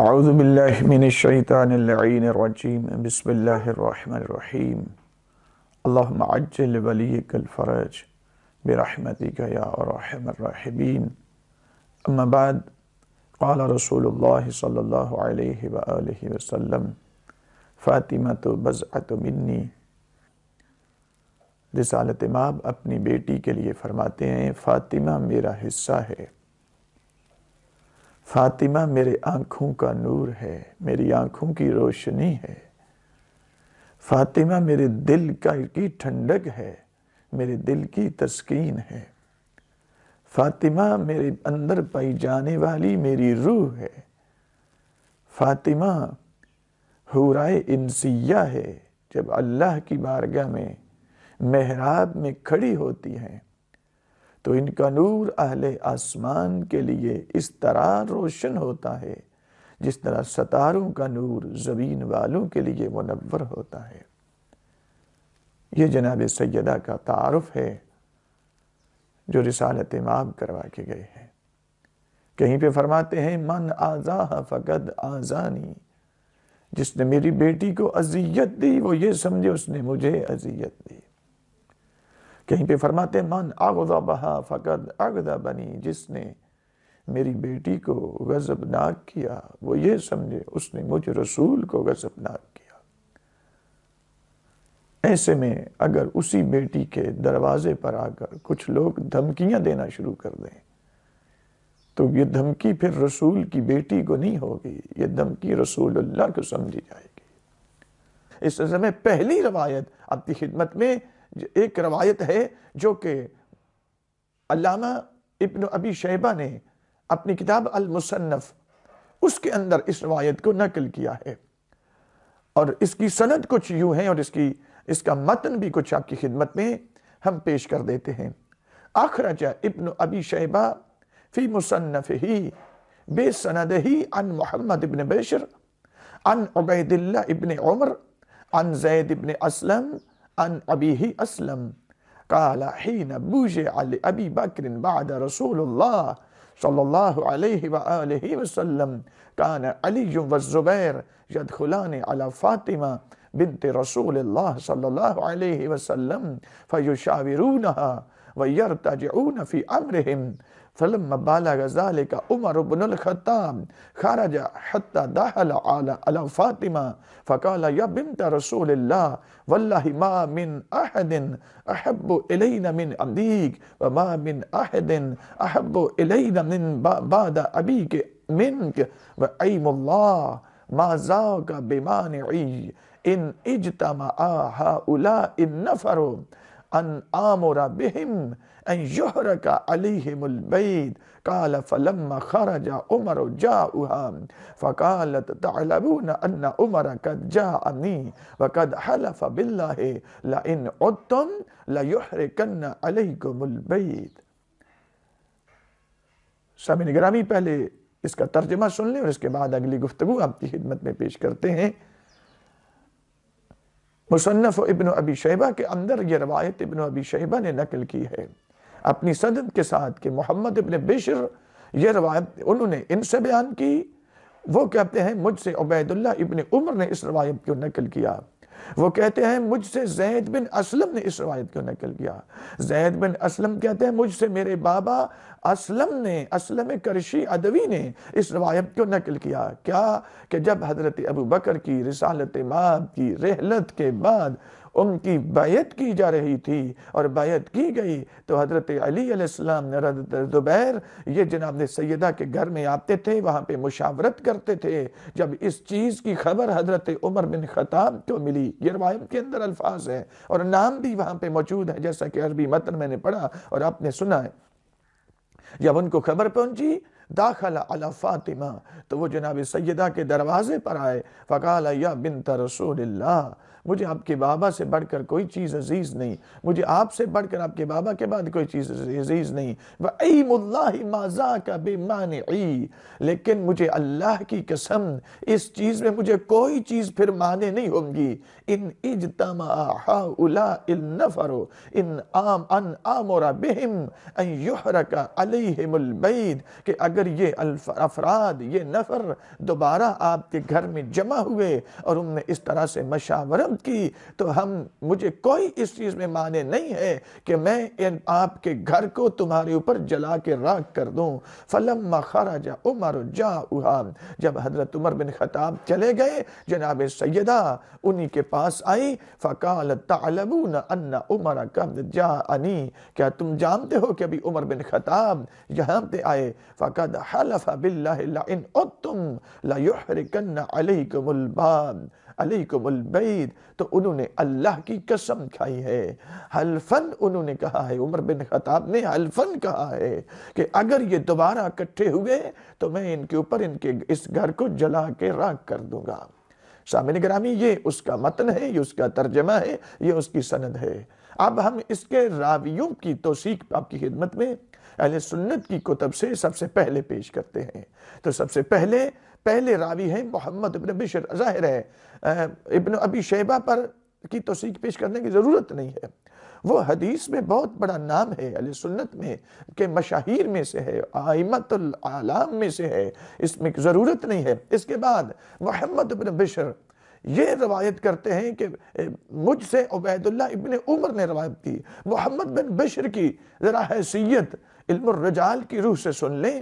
اعوذ باللہ من الشیطان اللعین الرجیم بسم اللہ الرحمن الرحیم اللہم عجل ولیک الفرج برحمتک یا ارحم الراحمین اما بعد قال رسول اللہ صلی اللہ علیہ وآلہ وسلم فاطمۃ بضعۃ منی۔ رسالت مآب اپنی بیٹی کے لیے فرماتے ہیں فاطمہ میرا حصہ ہے، فاطمہ میرے آنکھوں کا نور ہے، میری آنکھوں کی روشنی ہے، فاطمہ میرے دل کی ٹھنڈک ہے، میرے دل کی تسکین ہے، فاطمہ میرے اندر پائی جانے والی میری روح ہے، فاطمہ حورائے انسیہ ہے۔ جب اللہ کی بارگاہ میں محراب میں کھڑی ہوتی ہیں تو ان کا نور اہل آسمان کے لیے اس طرح روشن ہوتا ہے جس طرح ستاروں کا نور زمین والوں کے لیے منور ہوتا ہے۔ یہ جناب سیدہ کا تعارف ہے جو رسالت مآب کروا کے گئے ہیں۔ کہیں پہ فرماتے ہیں من آذاہ فقد آذانی، جس نے میری بیٹی کو اذیت دی وہ یہ سمجھے اس نے مجھے اذیت دی۔ کہیں پہ فرماتے ہیں من اغضبہا فقد اغضبنی، جس نے میری بیٹی کو غضبناک کیا وہ یہ سمجھے اس نے مجھ رسول کو غضبناک کیا۔ ایسے میں اگر اسی بیٹی کے دروازے پر آ کر کچھ لوگ دھمکیاں دینا شروع کر دیں تو یہ دھمکی پھر رسول کی بیٹی کو نہیں ہوگی، یہ دھمکی رسول اللہ کو سمجھی جائے گی۔ اس سلسلے میں پہلی روایت آپ کی خدمت میں ایک روایت ہے جو کہ علامہ ابن ابی شیبہ نے اپنی کتاب المصنف اس کے اندر اس روایت کو نقل کیا ہے، اور اس کی سند کچھ یوں ہے اور اس کا متن بھی کچھ آپ کی خدمت میں ہم پیش کر دیتے ہیں۔ اخرج ابن ابی شیبہ فی مصنفہ بسندہ عن محمد ابن بشر عن عبید اللہ ابن عمر عن زید ابن اسلم عن ابیہ اسلم قال حین بوجع لأبی بکر بعد رسول اللہ صلی اللہ علیہ وآلہ وسلم کان علی والزبیر یدخلان علی فاطمہ بنت رسول اللہ صلی اللہ علیہ وسلم فیشاورونہا ویرتجعون فی امرہم فلما بالغ ذلك عمر بن الخطاب خرج حتى دخل على فاطمة فقال يا بنت رسول الله والله ما من أحد أحب إلينا من أبيك وما من أحد أحب إلينا من بعد أبيك منك وأيم الله ما ذاك بمانعي إن اجتمع هؤلاء النفر ان آمر بهم ان يحرق عليهم البيت قال فلما خرج عمر جاءها فقالت تعلمون ان عمر قد جاءني وقد حلف بالله لئن عدتم ليحرقن عليكم البيت۔ سامعین گرامی، پہلے اس کا ترجمہ سن لیں اور اس کے بعد اگلی گفتگو آپ کی خدمت میں پیش کرتے ہیں۔ مصنف ابن ابی شیبہ کے اندر یہ روایت ابن ابی شیبہ نے نقل کی ہے اپنی سند کے ساتھ کہ محمد ابن بشر یہ روایت انہوں نے ان سے بیان کی، وہ کہتے ہیں مجھ سے عبید اللہ ابن عمر نے اس روایت کو نقل کیا، وہ کہتے ہیں مجھ سے زید بن اسلم نے اس روایت کو نقل کیا، زید بن اسلم کہتے ہیں مجھ سے میرے بابا اسلم کرشی ادوی نے اس روایت کو نقل کیا۔ کیا کہ جب حضرت ابو بکر کی رسالت مآب کی رحلت کے بعد ان کی بیعت کی جا رہی تھی اور بیعت کی گئی تو حضرت علی علیہ السلام نے حضرت زبیر یہ جناب سیدہ کے گھر میں آتے تھے، وہاں پہ مشاورت کرتے تھے۔ جب اس چیز کی خبر حضرت عمر بن خطاب کو ملی، یہ روایت کے اندر الفاظ ہے اور نام بھی وہاں پہ موجود ہے جیسا کہ عربی متن میں نے پڑھا اور آپ نے سنا ہے۔ جب ان کو خبر پہنچی داخل علی فاطمہ تو وہ جناب سیدہ کے دروازے پر آئے، فقال یا بنت رسول اللہ، مجھے آپ کے بابا سے بڑھ کر کوئی چیز عزیز نہیں، مجھے آپ سے بڑھ کر آپ کے بابا کے بعد کوئی چیز عزیز نہیں، وَأَيْمُ اللَّهِ مَا ذَاكَ بِمَانِعِي، لیکن مجھے اللہ کی قسم اس چیز میں مجھے کوئی چیز پھر مانے نہیں ہوں گی، ان اجتمع هؤلاء النفر ان آمر بهم ان يحرق عليهم البيت، کہ اگر یہ افراد، یہ نفر دوبارہ آپ کے گھر میں جمع ہوئے اور انہوں نے اس طرح سے مشاورت کی تو مجھے کوئی اس چیز میں معنی نہیں ہے کہ میں آپ کے گھر کو تمہارے اوپر جلا کے راکھ کر دوں۔ فلما خرج عمر جاؤہا، جب حضرت عمر بن خطاب چلے گئے جناب سیدہ انہی کے پاس آئی، فقالت تعلمون ان عمر قد جاءنی، کیا تم جانتے ہو کہ ابھی عمر بن خطاب یہاں پہ آئے، فقد حلف باللہ لئن عدتم لیحرکن علیکم الباب علیکم البید، تو انہوں نے اللہ کی قسم کھائی ہے، حلفن انہوں نے کہا ہے، عمر بن خطاب نے حلفن کہا ہے کہ اگر یہ دوبارہ اکٹھے ہوئے تو میں ان کے اوپر ان کے اس گھر کو جلا کے راکھ کر دوں گا۔ سامعین گرامی، یہ اس کا متن ہے، یہ اس کا ترجمہ ہے، یہ اس کی سند ہے۔ اب ہم اس کے راویوں کی توثیق آپ کی خدمت میں اہل سنت کی کتب سے سب سے پہلے پیش کرتے ہیں۔ تو سب سے پہلے راوی ہیں محمد ابن بشر۔ ظاہر ہے ابن ابی شیبہ پر کی توثیق پیش کرنے کی ضرورت نہیں ہے، وہ حدیث میں بہت بڑا نام ہے، اہل سنت میں کہ مشاہیر میں سے ہے، ائمۃ الاعلام میں سے ہے، اس میں ضرورت نہیں ہے۔ اس کے بعد محمد ابن بشر یہ روایت کرتے ہیں کہ مجھ سے عبید اللہ ابن عمر نے روایت کی۔ محمد بن بشر کی ذرا حیثیت علم الرجال کی روح سے سن لیں۔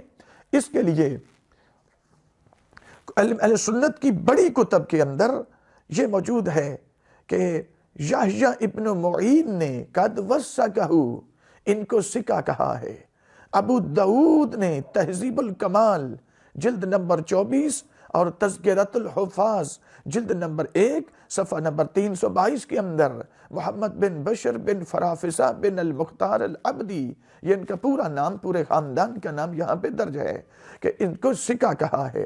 اس کے لیے اہل سنت کی بڑی کتب کے اندر یہ موجود ہے کہ یحییٰ ابن معین نے قد وثقہ، ان کو ثقہ کہا ہے۔ ابو داؤد نے تہذیب الکمال جلد نمبر 24 اور تذکرۃ الحفاظ جلد نمبر 1 صفحہ نمبر 322 کے اندر محمد بن بشر بن فرافصہ بن المختار العبدی، یہ ان کا پورا نام، پورے خاندان کا نام یہاں پہ درج ہے کہ ان کو ثقہ کہا ہے۔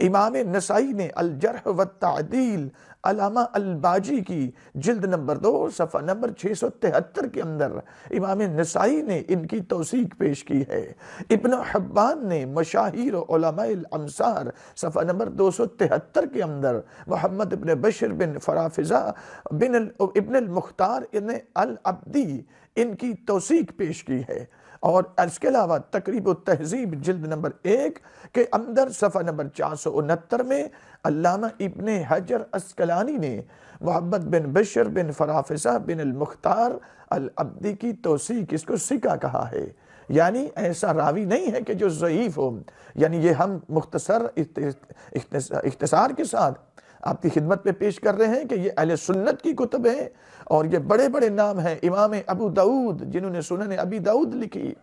امام نسائی نے الجرح والتعدیل علامہ الباجی کی جلد نمبر 2 صفحہ نمبر 673 کے اندر امام نسائی نے ان کی توثیق پیش کی ہے۔ ابن حبان نے مشاہیر علماء الامصار صفحہ نمبر 273 کے اندر محمد بن بشر بن فرافصہ ابن المختار العبدی ان کی توثیق پیش کی ہے۔ اور اس کے علاوہ تقریب التہذیب جلد نمبر 1 کے اندر صفحہ نمبر 469 میں علامہ ابن حجر عسقلانی نے محمد بن بشر بن فرافصہ بن المختار العبدی کی توثیق، اس کو ثقہ کہا ہے۔ یعنی ایسا راوی نہیں ہے کہ جو ضعیف ہو، یعنی یہ ہم مختصر اختصار کے ساتھ آپ کی خدمت میں پیش کر رہے ہیں کہ یہ اہل سنت کی کتب ہیں اور یہ بڑے بڑے نام ہیں۔ امام ابو داؤد جنہوں نے سنن ابی داؤد لکھی،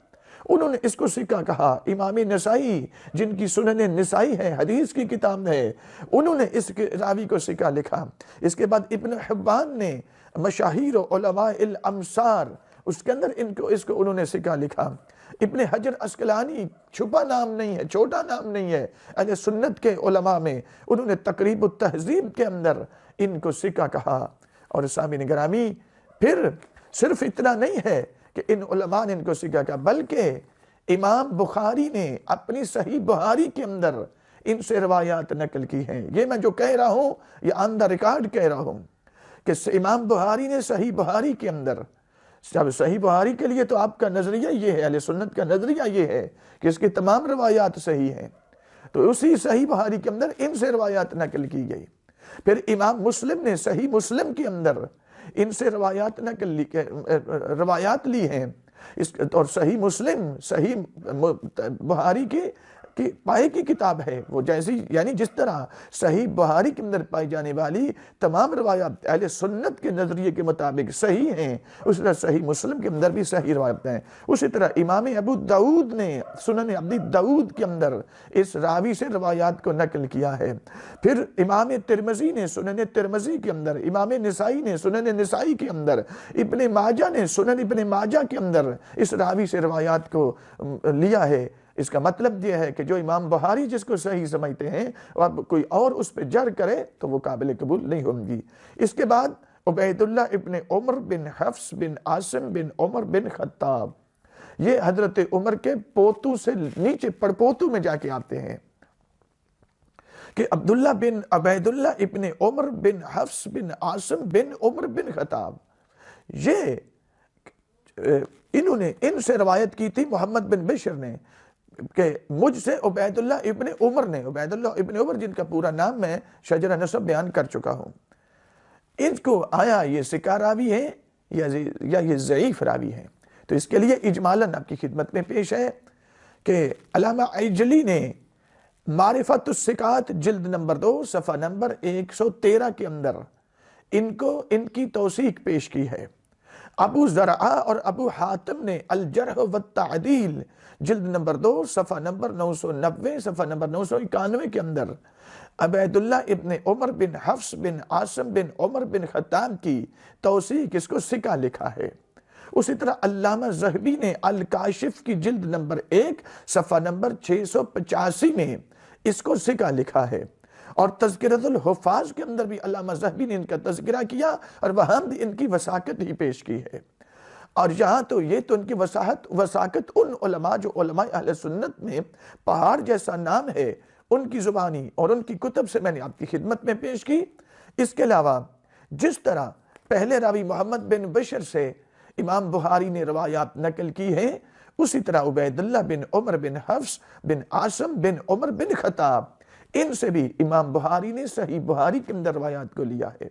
انہوں نے اس کو ثقہ کہا۔ امام نسائی جن کی سنن نسائی ہے، حدیث کی کتاب ہے، انہوں نے اس راوی کو ثقہ لکھا۔ اس کے بعد ابن حبان نے مشاہیر علماء الامصار، اس کے اندر اس کو انہوں نے ثقہ لکھا۔ ابن حجر عسقلانی چھپا نام نہیں ہے، چھوٹا نام نہیں ہے، اہل سنت کے علماء میں انہوں نے تقریب التہذیب کے اندر ان کو ثقہ کہا۔ اور سامعین گرامی، پھر صرف اتنا نہیں ہے کہ ان علماء نے ان کو ثقہ کہا، بلکہ امام بخاری نے اپنی صحیح بخاری کے اندر ان سے روایات نقل کی ہیں۔ یہ میں جو کہہ رہا ہوں یہ آن دا ریکارڈ کہہ رہا ہوں کہ امام بخاری نے صحیح بخاری کے اندر، جب صحیح بخاری کے لیے تو آپ کا نظریہ یہ ہے، اہل سنت کا نظریہ یہ ہے کہ اس کی تمام روایات صحیح ہیں، تو اسی صحیح بخاری کے اندر ان سے روایات نقل کی گئی۔ پھر امام مسلم نے صحیح مسلم کے اندر ان سے روایات لی ہیں، اور صحیح مسلم صحیح بخاری کی پائے کی کتاب ہے وہ، جیسی یعنی جس طرح صحیح بخاری کے اندر پائی جانے والی تمام روایات اہل سنت کے نظریے کے مطابق صحیح ہیں، اسی طرح صحیح مسلم کے اندر بھی صحیح روایات ہیں۔ اسی طرح امام ابو داؤد نے سنن ابی داؤد کے اندر اس راوی سے روایات کو نقل کیا ہے۔ پھر امام ترمذی نے سنن ترمذی کے اندر، امام نسائی نے سنن نسائی کے اندر، ابن ماجہ نے سنن ابن ماجہ کے اندر اس راوی سے روایات کو لیا ہے۔ اس کا مطلب یہ ہے کہ جو امام بخاری جس کو صحیح سمجھتے ہیں اب کوئی اور اس پہ جر کرے تو وہ قابل قبول نہیں ہوں گی۔ اس کے بعد عبید اللہ ابن عمر بن حفص بن عاصم بن عمر بن خطاب، یہ حضرت عمر کے پوتو سے نیچے پڑپوتو میں جا کے آتے ہیں کہ عبداللہ بن عبید اللہ ابن عمر بن حفص بن عاصم بن عمر بن خطاب، یہ انہوں نے ان سے روایت کی تھی محمد بن بشر نے کہ مجھ سے عبید اللہ ابن عمر نے، عبید اللہ ابن عمر جن کا پورا نام میں شجرہ نسب بیان کر چکا ہوں، ان کو آیا یہ ثقہ راوی ہے یا یہ ضعیف راوی ہے؟ تو اس کے لیے اجمالاً آپ کی خدمت میں پیش ہے کہ علامہ عجلی نے معرفت الثقات جلد نمبر 2 صفحہ نمبر 113 کے اندر ان کی توثیق پیش کی ہے۔ ابو زرعہ اور ابو حاتم نے الجرح والتعدیل جلد نمبر 2 صفحہ نمبر 990 صفحہ نمبر 991 کے اندر عبید اللہ ابن عمر بن حفص بن عاصم بن عمر بن خطاب کی توثیق اس کو ثقہ لکھا ہے۔ اسی طرح علامہ ذہبی نے الکاشف کی جلد نمبر 1 صفحہ نمبر 685 میں اس کو ثقہ لکھا ہے، اور تذکرۃ الحفاظ کے اندر بھی علامہ ذہبی نے ان کا تذکرہ کیا اور وہاں بھی ان کی وثاقت ہی پیش کی ہے۔ اور یہاں تو یہ تو ان کی وثاقت ان علماء جو علماء اہل سنت میں پہاڑ جیسا نام ہے ان کی زبانی اور ان کی کتب سے میں نے آپ کی خدمت میں پیش کی۔ اس کے علاوہ جس طرح پہلے راوی محمد بن بشر سے امام بخاری نے روایات نقل کی ہیں، اسی طرح عبید اللہ بن عمر بن حفص بن عاصم بن عمر بن خطاب، ان سے بھی امام بخاری نے صحیح بخاری کے اندر روایات کو لیا ہے،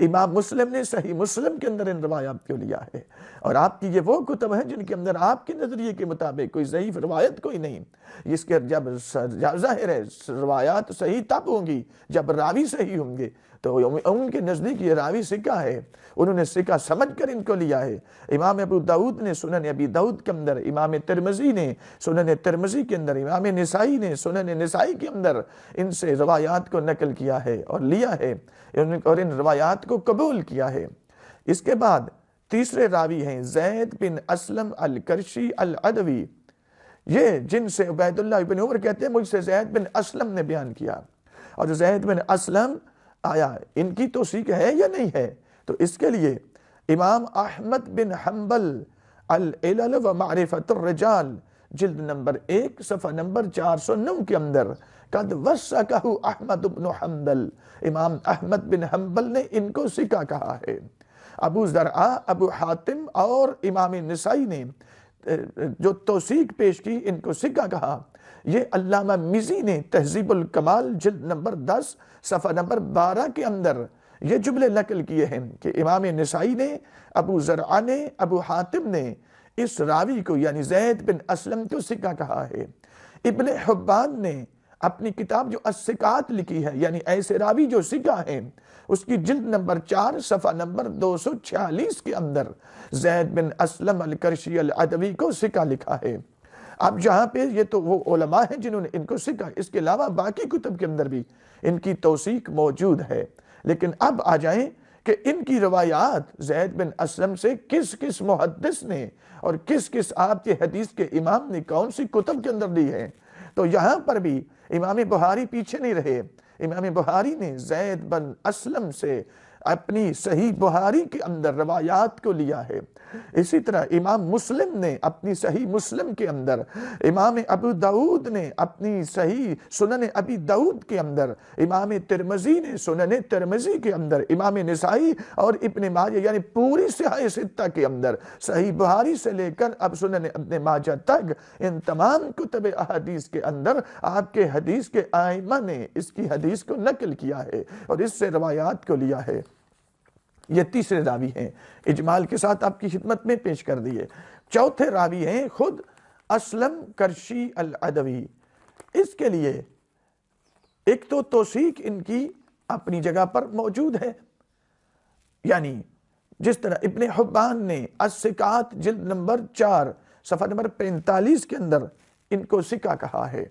امام مسلم نے صحیح مسلم کے اندر ان روایات کو لیا ہے، اور آپ کی یہ وہ کتب ہیں جن کے اندر آپ کے نظریے کے مطابق کوئی ضعیف روایت کوئی نہیں۔ اس کے جب ظاہر ہے روایات صحیح تب ہوں گی جب راوی صحیح ہوں گے، تو ان کے نزدیک یہ راوی ثقہ ہے، انہوں نے ثقہ سمجھ کر ان کو لیا ہے۔ امام ابو داؤد نے سنن ابی داؤد کے اندر، امام ترمذی نے سنن ترمذی کے اندر، امام نسائی نے سنن نسائی کے اندر ان سے روایات کو نقل کیا ہے اور لیا ہے، اور ان روایات کو قبول کیا ہے۔ اس کے بعد تیسرے راوی ہیں زید بن اسلم الکرشی العدوی، یہ جن سے عبید اللہ ابن عمر کہتے ہیں مجھ سے زید بن اسلم نے بیان کیا، اور زید بن اسلم آیا ان کی توثیق ہے یا نہیں ہے؟ تو اس کے لیے امام احمد بن حنبل العلل و معرفت الرجال جلد نمبر 1 صفحہ نمبر 409 کے اندر قد وثقہ احمد بن حنبل، امام احمد بن حنبل نے ان کو ثقہ کہا ہے۔ ابو زرعہ، ابو حاتم اور امام نسائی نے جو توثیق پیش کی ان کو ثقہ کہا۔ یہ علامہ مزی نے تہذیب الکمال جلد نمبر 10 صفحہ نمبر 12 کے اندر یہ جملے نقل کیے ہیں کہ امام نسائی نے، ابو زرعہ نے، ابو حاتم نے اس راوی کو یعنی زید بن اسلم کو ثقہ کہا ہے۔ ابن حبان نے اپنی کتاب جو الثقات لکھی ہے، یعنی ایسے راوی جو ثقہ ہیں، اس کی جلد نمبر 4 صفحہ نمبر 246 کے اندر زید بن اسلم الکرشی العدوی کو ثقہ لکھا ہے۔ اب جہاں پہ یہ تو وہ علماء ہیں جنہوں نے ان کو ثقہ، اس کے علاوہ باقی کتب کے اندر بھی ان کی توثیق موجود ہے۔ لیکن اب آ جائیں کہ ان کی روایات زید بن اسلم سے کس کس محدث نے اور کس کس آپ کے حدیث کے امام نے کون سی کتب کے اندر لی ہے، تو یہاں پر بھی امام بخاری پیچھے نہیں رہے۔ امام بخاری نے زید بن اسلم سے اپنی صحیح بخاری کے اندر روایات کو لیا ہے۔ اسی طرح امام مسلم نے اپنی صحیح مسلم کے اندر، امام ابو داؤد نے اپنی صحیح سنن ابی داؤد کے اندر، امام ترمذی نے سنن ترمذی کے اندر، امام نسائی اور ابن ماجہ یعنی پوری صحیح ستہ کے اندر، صحیح بخاری سے لے کر اب سنن ابن ماجہ تک، ان تمام کتب احادیث کے اندر آپ کے حدیث کے ائمہ نے اس کی حدیث کو نقل کیا ہے اور اس سے روایات کو لیا ہے۔ یہ تیسرے راوی ہیں، اجمال کے ساتھ آپ کی خدمت میں پیش کر دیے۔ چوتھے راوی ہیں خود اسلم کرشی العدوی۔ اس کے لیے ایک تو توثیق ان کی اپنی جگہ پر موجود ہے، یعنی جس طرح ابن حبان نے الثقات جلد نمبر 4 صفحہ نمبر 45 کے اندر ان کو ثقہ کہا ہے۔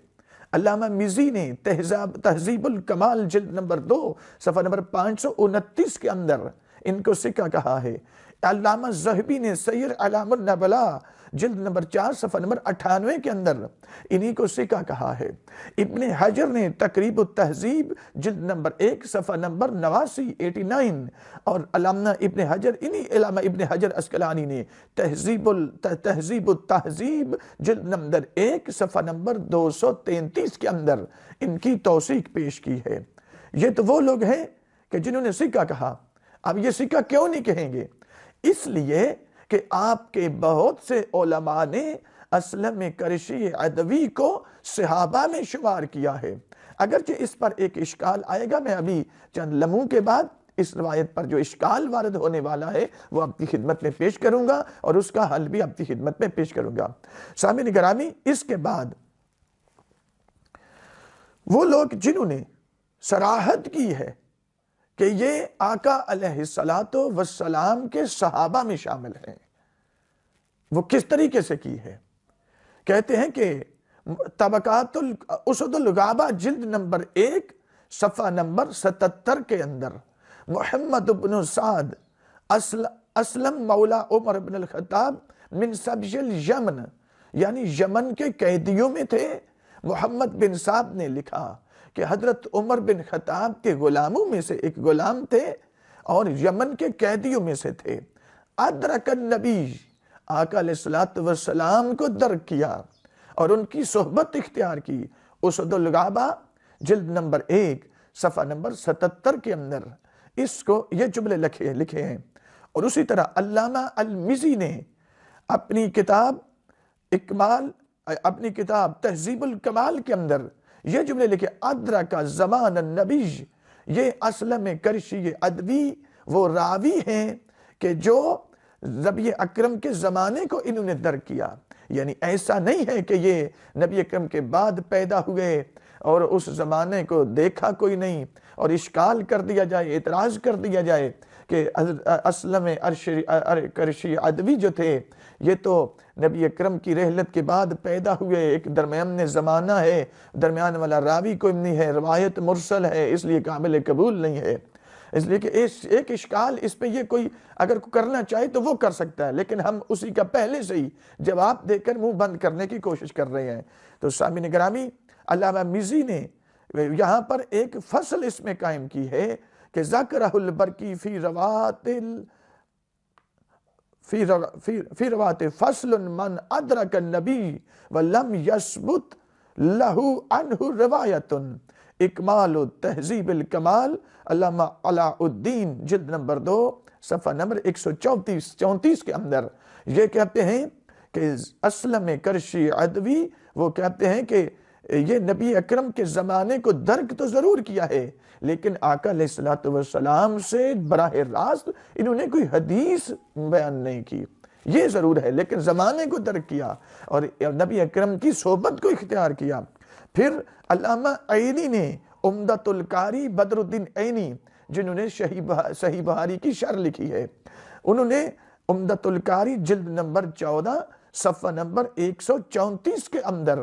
علامہ مزی نے تہذیب الکمال جلد نمبر 2 صفحہ نمبر 529 کے اندر ان کو ثقہ کہا ہے۔ علامہ ذہبی نے سیر اعلام النبلاء جلد نمبر 4 صفحہ نمبر 98 کے اندر انہی کو ثقہ کہا ہے۔ ابن حجر نے تقریب التہذیب جلد نمبر 1 صفحہ نمبر 89 اور علامہ ابن حجر، علامہ ابن حجر عسقلانی نے تہذیب التہذیب جلد نمبر 1 صفحہ نمبر 233 کے اندر ان کی توثیق پیش کی ہے۔ یہ تو وہ لوگ ہیں کہ جنہوں نے ثقہ کہا۔ اب یہ ثقہ کیوں نہیں کہیں گے؟ اس لیے کہ آپ کے بہت سے علماء نے اسلم کرشی ادوی کو صحابہ میں شمار کیا ہے۔ اگرچہ اس پر ایک اشکال آئے گا، میں ابھی چند لمحوں کے بعد اس روایت پر جو اشکال وارد ہونے والا ہے وہ آپ کی خدمت میں پیش کروں گا، اور اس کا حل بھی آپ کی خدمت میں پیش کروں گا۔ سامعین گرامی، اس کے بعد وہ لوگ جنہوں نے صراحت کی ہے کہ یہ آقا علیہ السلام کے صحابہ میں شامل ہیں، وہ کس طریقے سے کی ہے؟ کہتے ہیں کہ طبقات اسد الغابہ جلد نمبر 1 صفحہ نمبر 77 کے اندر محمد بن سعد اسلم مولا عمر بن الخطاب من سبج الیمن، یعنی یمن کے قیدیوں میں تھے، محمد بن سعد نے لکھا کہ حضرت عمر بن خطاب کے غلاموں میں سے ایک غلام تھے اور یمن کے قیدیوں میں سے تھے۔ ادرک النبی، آقا علیہ السلام کو درک کیا اور ان کی صحبت اختیار کی۔ اسد الغابہ جلد نمبر 1 صفحہ نمبر 77 کے اندر اس کو یہ جملے لکھے ہیں۔ اور اسی طرح علامہ المزی نے اپنی کتاب تہذیب الکمال کے اندر یہ جملے لکھے، ادرک زمان النبی، یہ اسلم کرشی ادوی وہ راوی ہیں کہ جو نبی اکرم کے زمانے کو انہوں نے درک کیا۔ یعنی ایسا نہیں ہے کہ یہ نبی اکرم کے بعد پیدا ہوئے اور اس زمانے کو دیکھا کوئی نہیں اور اشکال کر دیا جائے، اعتراض کر دیا جائے کہ اسلم کرشی ادوی جو تھے یہ تو نبی اکرم کی رحلت کے بعد پیدا ہوئے، ایک درمیان زمانہ ہے، درمیان والا راوی کوئی نہیں ہے، روایت مرسل ہے، اس لیے قابل قبول نہیں ہے۔ اس لیے کہ ایک اشکال اس پہ یہ کوئی اگر کرنا چاہے تو وہ کر سکتا ہے، لیکن ہم اسی کا پہلے سے ہی جواب دے کر منہ بند کرنے کی کوشش کر رہے ہیں۔ تو سامعین گرامی، علامہ مزی نے یہاں پر ایک فصل اس میں قائم کی ہے کہ ذکرہ البرکی فی روات فصل من ادرک النبی ولم یثبت لہو عنہ روایت، اکمال تہذیب الکمال علامہ علاء الدین جلد نمبر 2 صفحہ نمبر 134 کے اندر یہ کہتے ہیں کہ اسلم کرشی ادوی وہ کہتے ہیں کہ یہ نبی اکرم کے زمانے کو درک تو ضرور کیا ہے، لیکن آقا علیہ السلام سے براہ راست انہوں نے کوئی حدیث بیان نہیں کی، یہ ضرور ہے، لیکن زمانے کو درک کیا اور نبی اکرم کی صحبت کو اختیار کیا۔ پھر علامہ عینی نے عمدۃ القاری بدر الدین عینی جنہوں نے صحیح بخاری کی شرح لکھی ہے، انہوں نے عمدۃ القاری جلد نمبر 14 صفحہ نمبر 134 کے اندر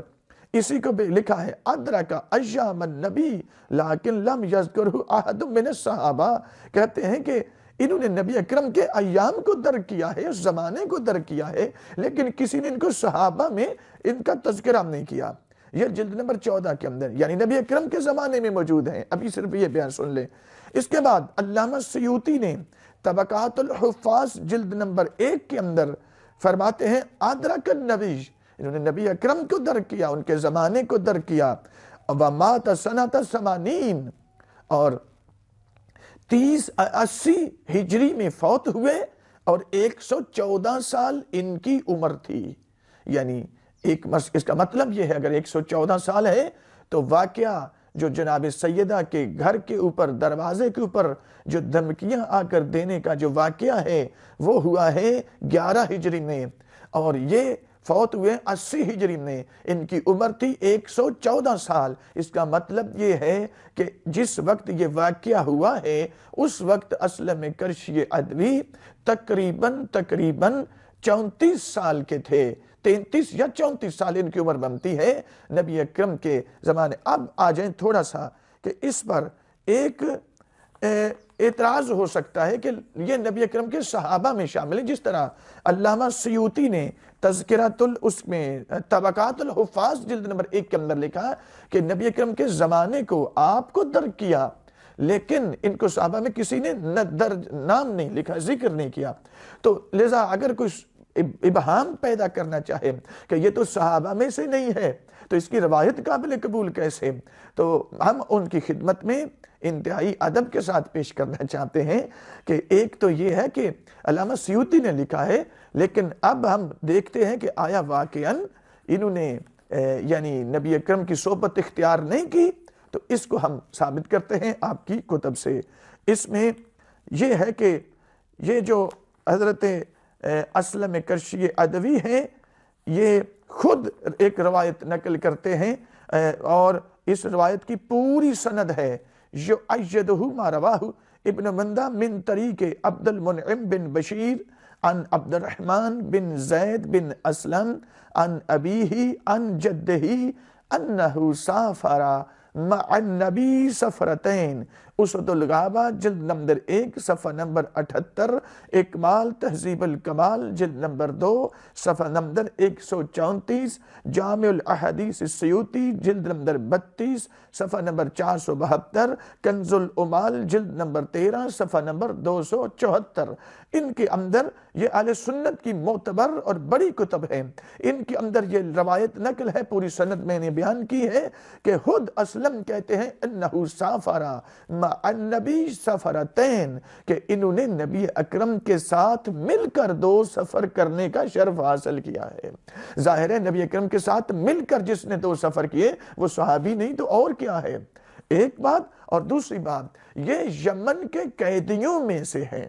اسی کو بھی لکھا ہے، ادرک ایام النبی لیکن لم یذکرہ احد من الصحابہ، کہتے ہیں کہ انہوں نے نبی اکرم کے ایام کو درک کیا ہے، اس زمانے کو درک کیا ہے، لیکن کسی نے ان کو صحابہ میں ان کا تذکرہ نہیں کیا۔ یہ جلد نمبر 14 کے اندر، یعنی نبی اکرم کے زمانے میں موجود ہیں۔ ابھی صرف یہ بیان سن لیں۔ اس کے بعد علامہ سیوطی نے طبقات الحفاظ جلد نمبر 1 کے اندر فرماتے ہیں، ادرک النبی، انہوں نے نبی اکرم کو درک کیا، ان کے زمانے کو درک کیا، ومات سنۃ 80 اور 80 ہجری میں فوت ہوئے اور 114 سال ان کی عمر تھی۔ یعنی اس کا مطلب یہ ہے اگر 114 سال ہے تو واقعہ جو جناب سیدہ کے گھر کے اوپر دروازے کے اوپر جو دھمکیاں آ کر دینے کا جو واقعہ ہے وہ ہوا ہے 11 ہجری میں، اور یہ فوت ہوئے 80 ہجری میں، ان کی عمر تھی 114 سال۔ اس کا مطلب یہ ہے کہ جس وقت یہ واقعہ ہوا ہے اس وقت اسلم کرشی ادوی تقریباً 34 سال کے تھے، 33 یا 34 سال ان کی عمر بنتی ہے نبی اکرم کے زمانے۔ اب آ جائیں تھوڑا سا کہ اس پر ایک اعتراض ہو سکتا ہے کہ یہ نبی اکرم کے صحابہ میں شامل ہیں، جس طرح علامہ سیوطی نے تذکرۃ اس میں طبقات الحفاظ جلد نمبر 1 کے اندر لکھا کہ نبی اکرم کے زمانے کو آپ کو درک کیا، لیکن ان کو صحابہ میں کسی نے نام نہیں لکھا، ذکر نہیں کیا۔ تو لذا اگر کوئی ابہام پیدا کرنا چاہے کہ یہ تو صحابہ میں سے نہیں ہے تو اس کی روایت قابل قبول کیسے، تو ہم ان کی خدمت میں انتہائی ادب کے ساتھ پیش کرنا چاہتے ہیں کہ ایک تو یہ ہے کہ علامہ سیوطی نے لکھا ہے، لیکن اب ہم دیکھتے ہیں کہ آیا واقعاً انہوں نے یعنی نبی اکرم کی صحبت اختیار نہیں کی، تو اس کو ہم ثابت کرتے ہیں آپ کی کتب سے۔ اس میں یہ ہے کہ یہ جو حضرت اسلم کرشی ادوی ہیں، یہ خود ایک روایت نقل کرتے ہیں، اور اس روایت کی پوری سند ہے جو ایدہ ما رواہ ابن مندہ من طریق عبد المنعم بن بشیر عن عبد الرحمن بن زید بن اسلم عن ابیہ عن جدہ انہو سافر مع النبی سفرتین، اسد الغابہ جلد نمبر 1 صفحہ نمبر 78، اکمال تہذیب الکمال جلد نمبر 2 صفحہ نمبر 134، جامع الاحادیث السیوطی جلد نمبر 32 صفحہ نمبر 472، کنز العمال جلد نمبر 13 صفحہ نمبر 274۔ ان کے اندر یہ اہل سنت کی معتبر اور بڑی کتب ہیں، ان کے اندر یہ روایت نقل ہے، پوری سند میں نے بیان کی ہے کہ خود اسلم کہتے ہیں انہو سافرا مع النبی سفرتین، کہ انہوں نے نبی اکرم کے ساتھ مل کر 2 سفر کرنے کا شرف حاصل کیا ہے۔ ظاہر ہے نبی اکرم کے ساتھ مل کر جس نے 2 سفر کیے وہ صحابی نہیں تو اور کیا ہے، ایک بات۔ اور دوسری بات، یہ یمن کے قیدیوں میں سے ہیں۔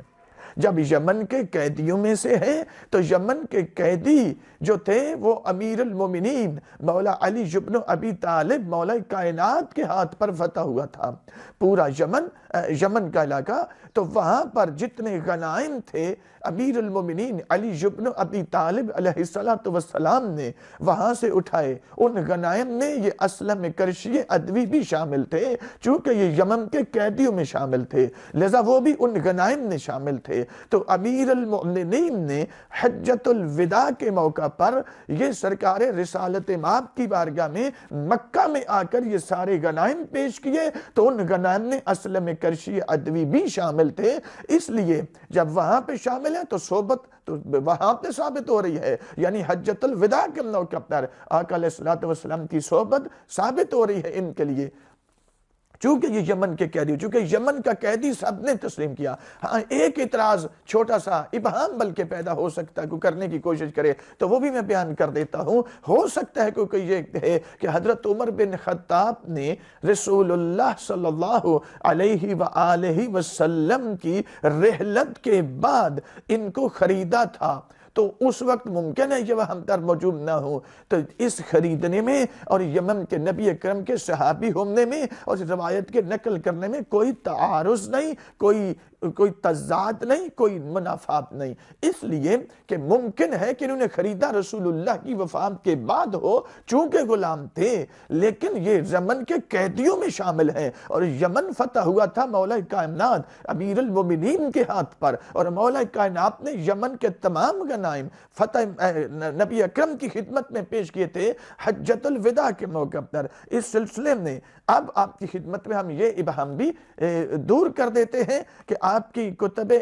جب یمن کے قیدیوں میں سے ہیں تو یمن کے قیدی جو تھے وہ امیر المومنین مولا علی بن ابی طالب مولا کائنات کے ہاتھ پر فتح ہوا تھا۔ پورا یمن کا علاقہ، تو وہاں پر جتنے غنائم تھے امیر المومنین علی بن ابی طالب علیہ السلام نے وہاں سے اٹھائے۔ ان غنائم میں یہ اسلم کرشی ادوی بھی شامل تھے، چونکہ یہ یمن کے قیدیوں میں شامل تھے، لہذا وہ بھی ان غنائم میں شامل تھے۔ تو امیر المومنین نے حجۃ الوداع کے موقع پر یہ سرکار رسالت مآب کی بارگاہ میں مکہ میں آ کر یہ سارے غنائم پیش کیے، تو ان غنائم میں اسلم کرشی ادوی بھی شامل تھے۔ اس لیے جب وہاں پہ شامل ہے تو صحبت تو وہاں پہ ثابت ہو رہی ہے، یعنی حجۃ الوداع کے موقع پر آقا علیہ السلام کی صحبت ثابت ہو رہی ہے ان کے لیے، چونکہ یہ یمن کے قیدی، چونکہ یمن کا قیدی سب نے تسلیم کیا۔ ہاں ایک اعتراض چھوٹا سا ابہام بلکہ پیدا ہو سکتا ہے، کوئی کرنے کی کوشش کرے تو وہ بھی میں بیان کر دیتا ہوں۔ ہو سکتا ہے کوئی یہ کہے کہ حضرت عمر بن خطاب نے رسول اللہ صلی اللہ علیہ وآلہ وسلم کی رحلت کے بعد ان کو خریدا تھا، تو اس وقت ممکن ہے یہ وہاں پر موجود نہ ہو، تو اس خریدنے میں اور یمن کے نبی اکرم کے صحابی ہونے میں اور روایت کے نقل کرنے میں کوئی تعارض نہیں، کوئی تضاد نہیں، کوئی منافات نہیں، اس لیے کہ ممکن ہے کہ انہوں نے خریدا رسول اللہ کی وفات کے بعد ہو، چونکہ غلام تھے، لیکن یہ یمن کے قیدیوں میں شامل ہیں، اور یمن فتح ہوا تھا مولا کائنات امیر المومنین کے ہاتھ پر، اور مولا کائنات نے یمن کے تمام غنائم فتح نبی اکرم کی خدمت میں پیش کیے تھے حجۃ الوداع کے موقع پر۔ اس سلسلے میں اب آپ کی خدمت میں ہم یہ ابہام بھی دور کر دیتے ہیں کہ آپ کی کتب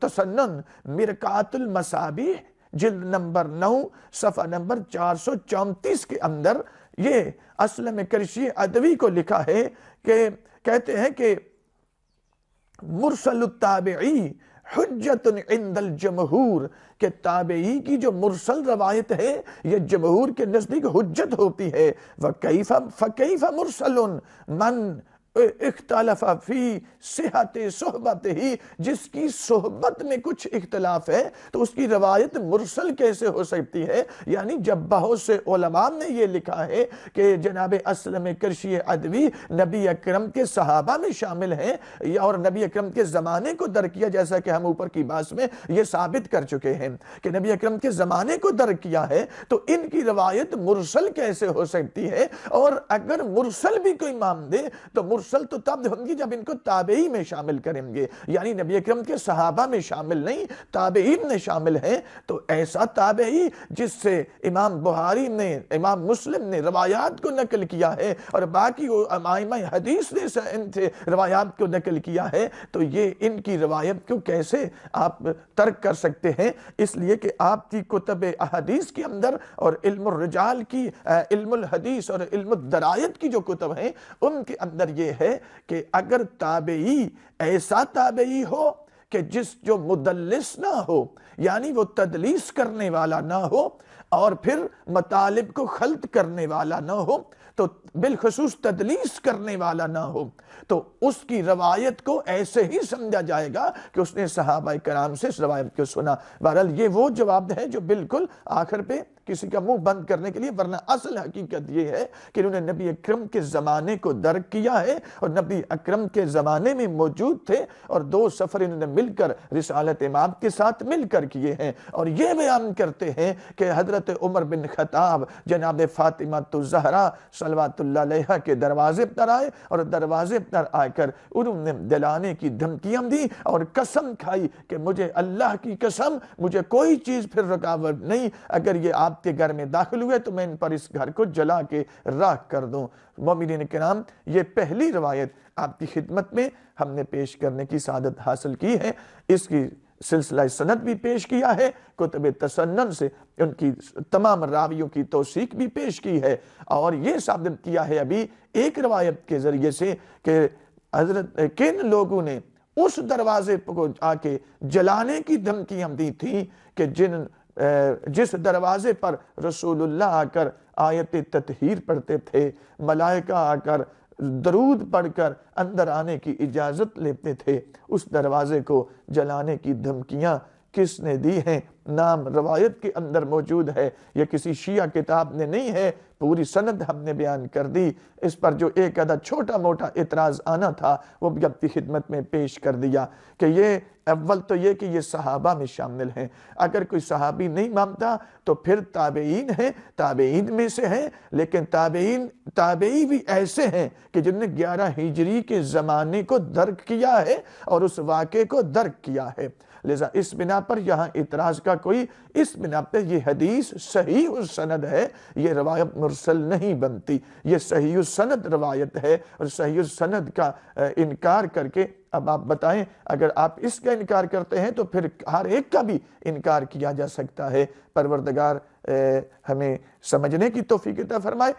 تسنن مرقات المصابیح جلد نمبر 9 صفحہ نمبر 434 کے اندر یہ اسلم کرشی ادوی کو لکھا ہے کہ کہتے ہیں کہ مرسل التابعی حجت عند الجمہور، کہ تابعی کی جو مرسل روایت ہے یہ جمہور کے نزدیک حجت ہوتی ہے۔ فَكَيْفَ مُرْسَلٌ مَنْ اختلف فی صحت صحبت ہی، جس کی صحبت میں کچھ اختلاف ہے تو اس کی روایت مرسل کیسے ہو سکتی ہے؟ یعنی جب بہت سے علماء نے یہ لکھا ہے کہ جناب اسلم کرشی ادوی نبی اکرم کے صحابہ میں شامل ہیں اور نبی اکرم کے زمانے کو درک کیا، جیسا کہ ہم اوپر کی بات میں یہ ثابت کر چکے ہیں کہ نبی اکرم کے زمانے کو درک کیا ہے، تو ان کی روایت مرسل کیسے ہو سکتی ہے؟ اور اگر مرسل بھی کوئی مان دے تو مرسل تو تب ہوں گی جب ان کو تابعی میں شامل کریں گے، یعنی نبی اکرم کے صحابہ میں شامل نہیں، تابعین میں شامل ہیں۔ تو ایسا تابعی جس سے امام بخاری نے امام مسلم نے روایات کو نقل کیا ہے اور باقی ائمہ حدیث نے ان سے روایات کو نقل کیا ہے، تو یہ ان کی روایت کو کیسے آپ ترک کر سکتے ہیں؟ اس لیے کہ آپ کی کتب احادیث کے اندر اور علم الرجال کی علم الحدیث اور علم الدرایت کی جو کتب ہیں ان کے اندر یہ ہے کہ اگر تابعی ایسا تابعی ہو کہ جو مدلس نہ ہو، یعنی وہ تدلیس کرنے والا نہ ہو اور پھر مطالب کو خلط کرنے والا نہ ہو، تو بالخصوص تدلیس کرنے والا نہ ہو، تو اس کی روایت کو ایسے ہی سمجھا جائے گا کہ اس نے صحابہ کرام سے اس روایت کو سنا۔ بہرحال یہ وہ جواب ہے جو بالکل آخر پہ کسی کا منہ بند کرنے کے لیے، ورنہ اصل حقیقت یہ ہے کہ انہوں نے نبی اکرم کے زمانے کو درک کیا ہے اور نبی اکرم کے زمانے میں موجود تھے، اور 2 سفر انہوں نے مل کر رسالت امام کے ساتھ مل کر کیے ہیں، اور یہ بیان کرتے ہیں کہ حضرت عمر بن خطاب جناب فاطمہ الزہرا صلوات اللہ علیہا کے دروازے پر آئے، اور دروازے پر آ کر انہوں نے جلانے کی دھمکیاں دی اور قسم کھائی کہ مجھے اللہ کی قسم مجھے کوئی چیز پھر رکاوٹ نہیں، اگر یہ آپ کے گھر میں داخل ہوئے تو میں ان پر اس گھر کو جلا کے راکھ کر دوں۔ مومنین کرام، یہ پہلی روایت آپ کی خدمت میں ہم نے پیش کرنے کی سعادت حاصل کی ہے۔ اس کی سلسلہ سند بھی پیش کیا ہے، کتب تسنن سے ان کی تمام راویوں کی توثیق بھی پیش کی ہے، اور یہ ثابت کیا ہے ابھی ایک روایت کے ذریعے سے کہ حضرت کن لوگوں نے اس دروازے کو آ کے جلانے کی دھمکیاں دی تھیں کہ جس دروازے پر رسول اللہ آ کر آیت تطہیر پڑھتے تھے، ملائکہ آ کر درود پڑھ کر اندر آنے کی اجازت لیتے تھے، اس دروازے کو جلانے کی دھمکیاں کس نے دی ہیں؟ نام روایت کے اندر موجود ہے، یہ کسی شیعہ کتاب نے نہیں ہے، پوری سند ہم نے بیان کر دی۔ اس پر جو ایک آدھا چھوٹا موٹا اعتراض آنا تھا وہ بھی اپنی خدمت میں پیش کر دیا کہ یہ اول تو یہ کہ یہ صحابہ میں شامل ہیں، اگر کوئی صحابی نہیں مانتا تو پھر تابعین ہیں، تابعین میں سے ہیں، لیکن تابعی بھی ایسے ہیں کہ جن نے 11 ہجری کے زمانے کو درک کیا ہے اور اس واقعے کو درک کیا ہے، لذا اس بنا پر یہاں اعتراض کا کوئی، اس بنا پر یہ حدیث صحیح السند ہے، یہ روایت مرسل نہیں بنتی، یہ صحیح السند روایت ہے، اور صحیح السند کا انکار کر کے اب آپ بتائیں، اگر آپ اس کا انکار کرتے ہیں تو پھر ہر ایک کا بھی انکار کیا جا سکتا ہے۔ پروردگار ہمیں سمجھنے کی توفیق عطا فرمائے۔